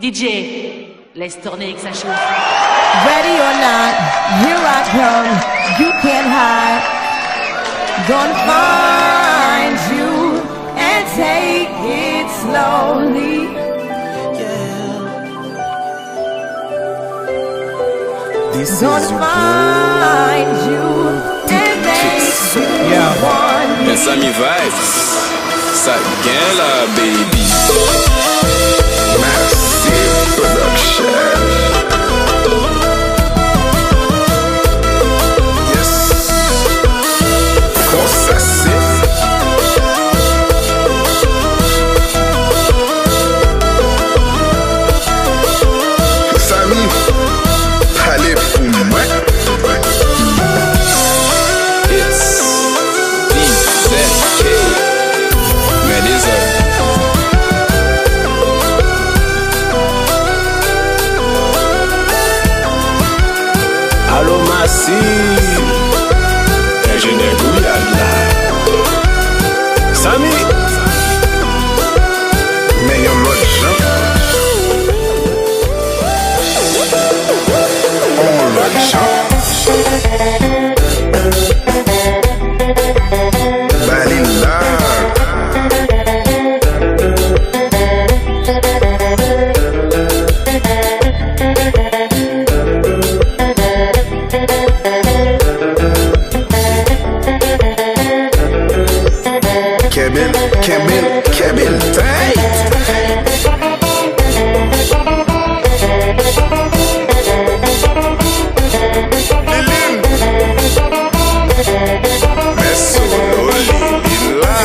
DJ, laisse tourner que ça chauffe. Ready or not, here I come. You can't hide. Gonna find you and take it slowly. This Gonna is your find you and make you want me. Pensa me vibes, ça gagne la baby. Massive production. Yes. Força Sami, parlez pour moi. It's DZK. Melissa. Allo Massive, Ingénieur Gouyala. Sami, Mais yon l'autre gens. On l'autre gens. Balila. Kebil, tight. Lilim. Mais solo Lilila.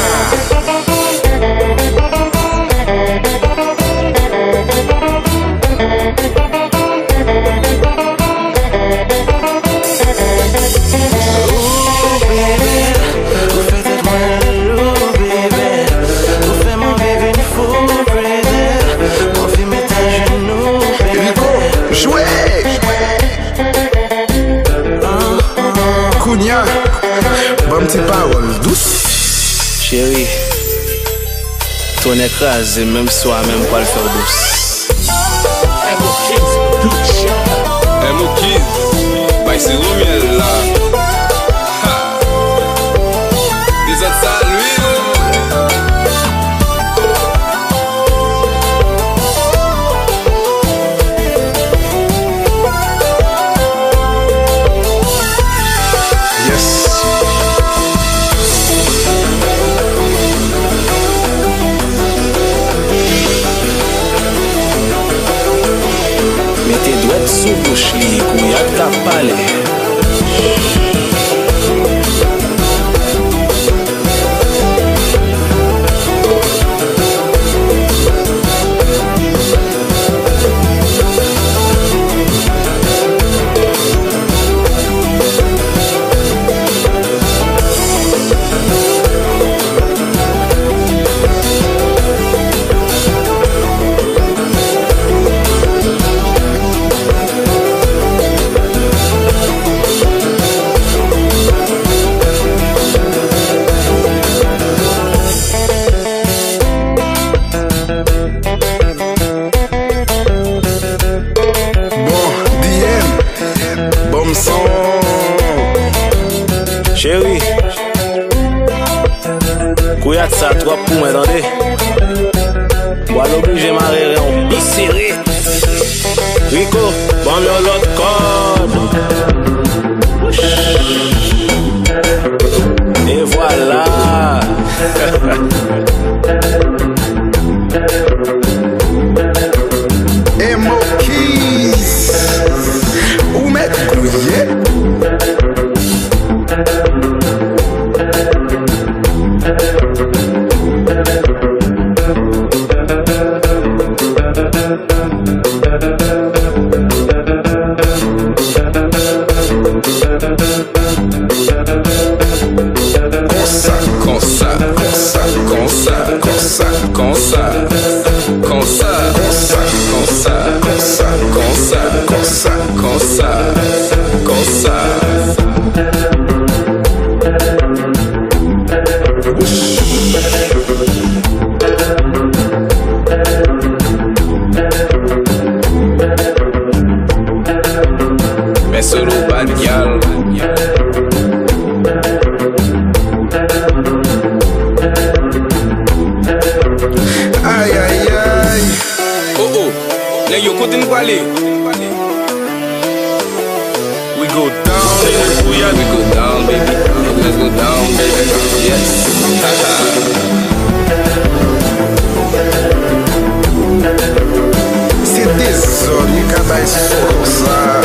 Kounia, bon petit parole douce. chérie, ton écrasé, même soi, même pas le faire douce. É meu kids, vai ser o miel lá. Desata l'huile. Yes. Mettez doigts sous bouche, li, kouyak ta pale. Chérie, kouyak sa trop pour moi, attendez. Bois l'obligé marrer en pisseré. Rico, bon l'autre code. Et voilà. Et mon kiss. Où mettre couillé? parler. We go down. We go down, baby. Let's go down, baby. Yes. C'est des hommes qui travaillent sur ça.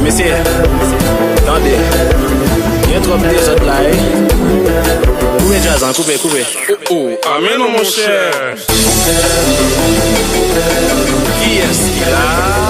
Messieurs, attendez. Il y a trop de autres là, Coupez Jazan, coupez. Oh, amen, mon cher. Qui est-ce qui est là?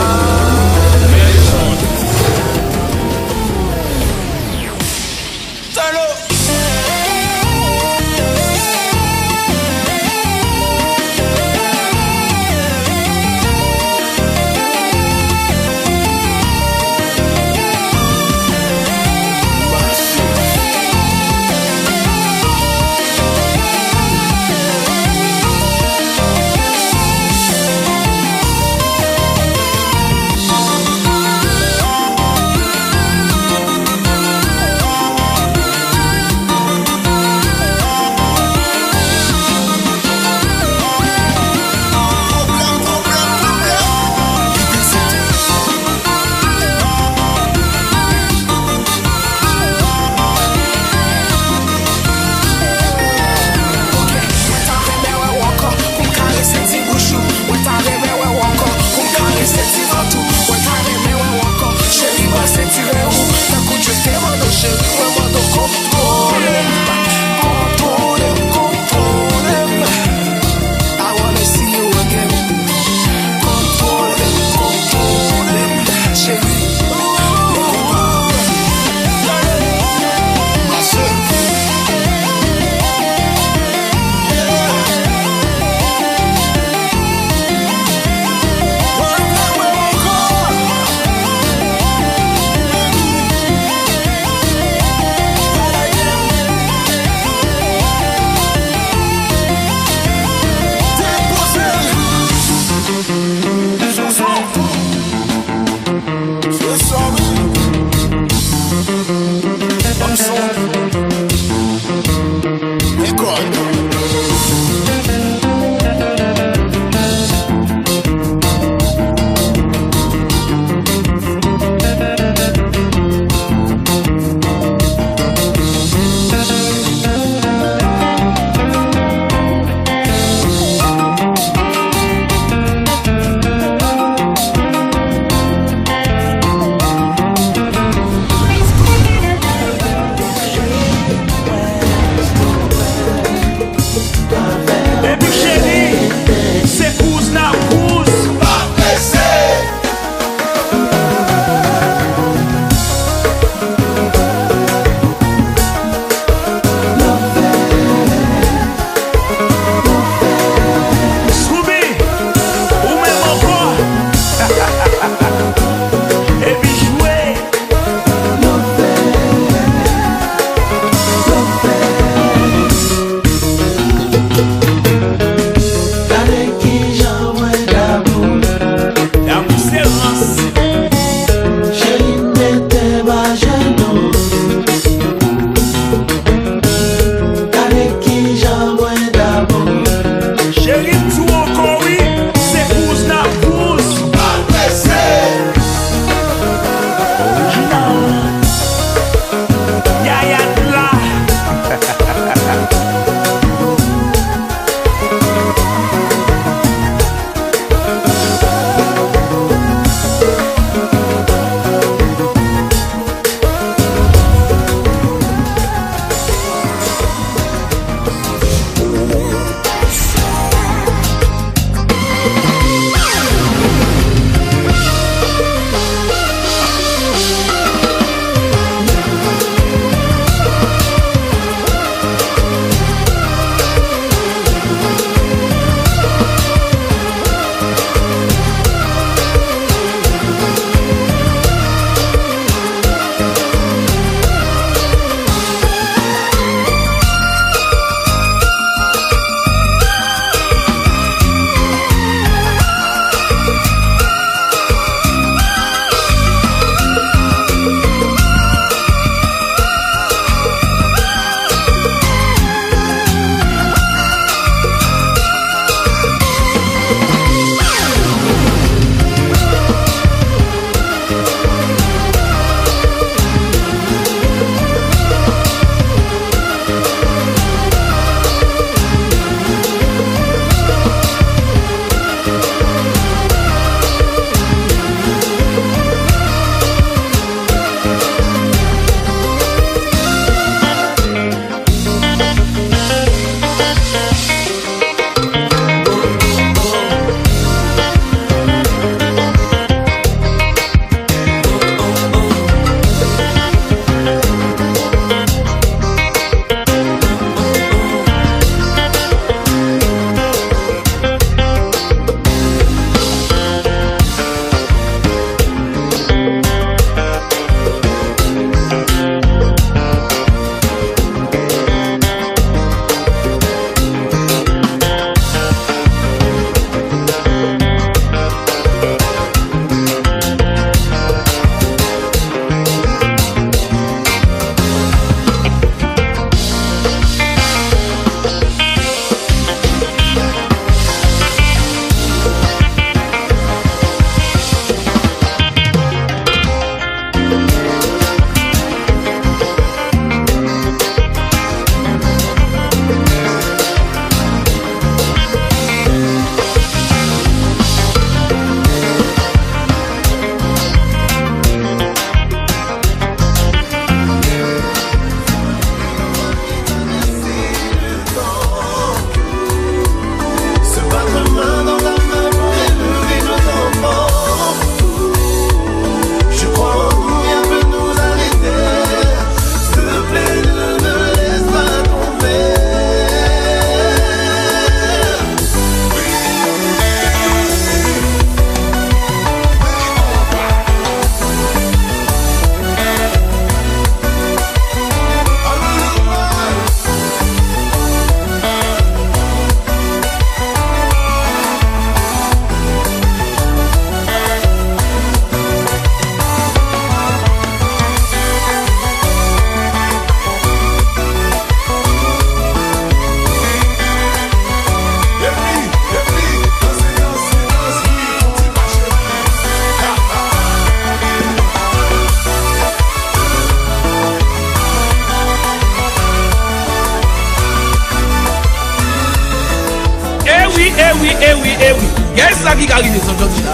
Qu'est-ce ça qui arrive sur Georgie là?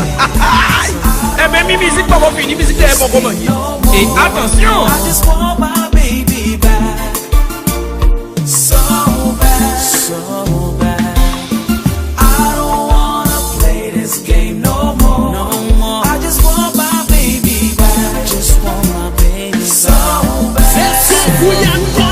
Eh bien, mi musique pas fini, musique n'est pas comment. Et attention! I just want my baby back. So bad, so bad. I don't wanna play this game no more. No more. I just want my baby back. Just want my baby so bad. C'est ce que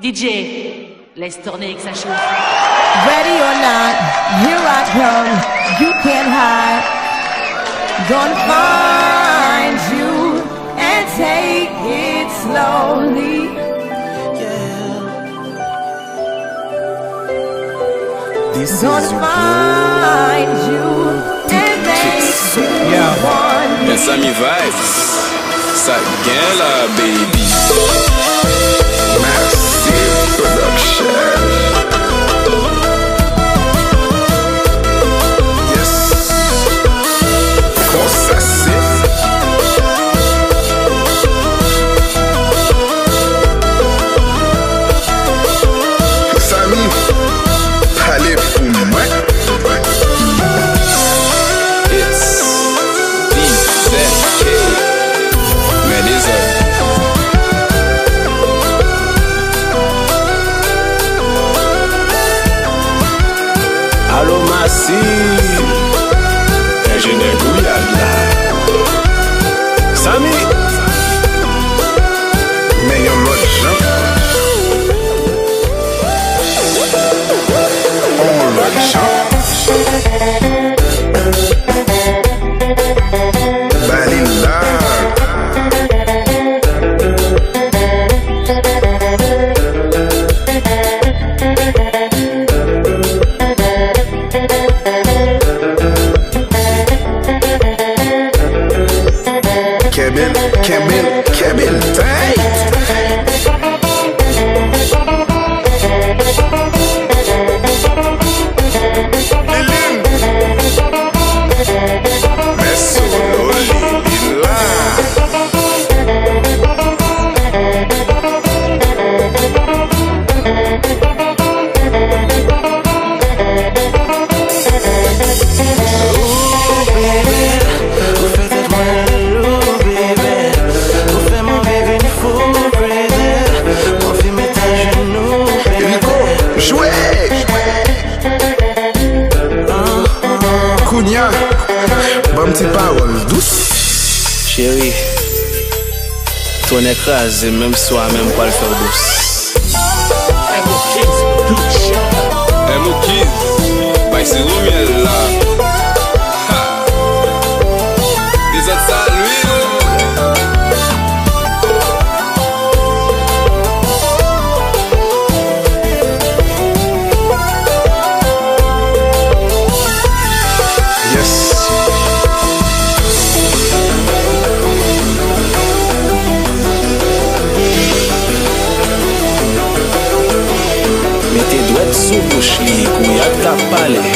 DJ, laisse tourner que ça chauffe. Ready or not, here I come. You can't hide. Gonna find you and take it slowly. This is Gonna your find you and make you want me. Yes, I'm vibes. Ça gagne la baby. Massive production. Yes. Comment ça c'est? Samy, allez pour moi. It's DZK. Man, it's a Allo Massive, ingénieur Gouyade là. Samy, Mais y'a l'autre gens. On l'autre gens. Balila. Kevin tight. Lilim. Mais solo Lilila. Rico, jouez. Kounia, bon petit parole douce. chérie, ton écrasé, même soir, même pas le faire douce. Hey, mon kid, bah c'est où miel là? Ha. Des autres salles, Yes. Mettez doigts sous bouche, li, couillac ta palais.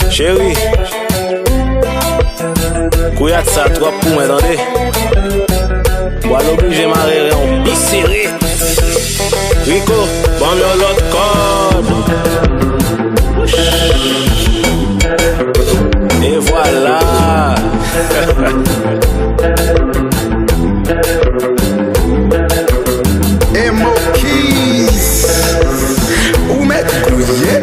Chérie, couillat ça trop pour moi, attendez. Moi l'obligé m'arrêter en pisserie. Rico, bon l'autre code. Et voilà. Et mon kiss. Où mettre couillet?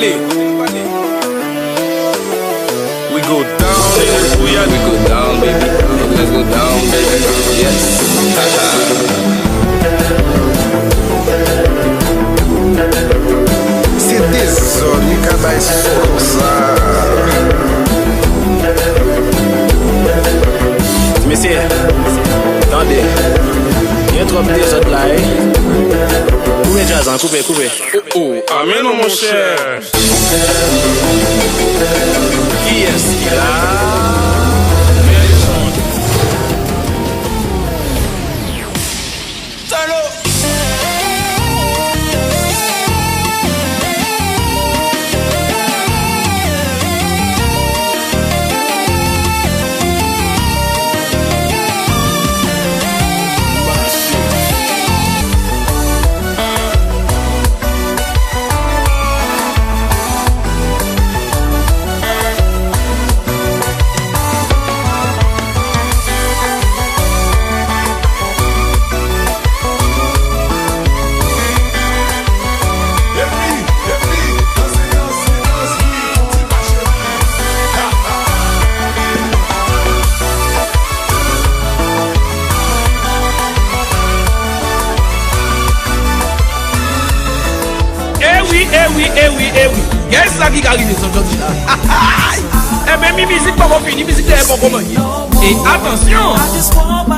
We go down, we go down, baby. Let's go down, baby. Yes. C'est désordre, mi cabay força. Messieurs, attendez. Il y a trop de désordre là, Coupez jazz, coupez. Oh, amen, mon cher. Qui est-ce qui là? Eh oui. Qu'est-ce ça qui arrive aujourd'hui là? Eh bien, musique pas fini, musique est pas comment. Et attention!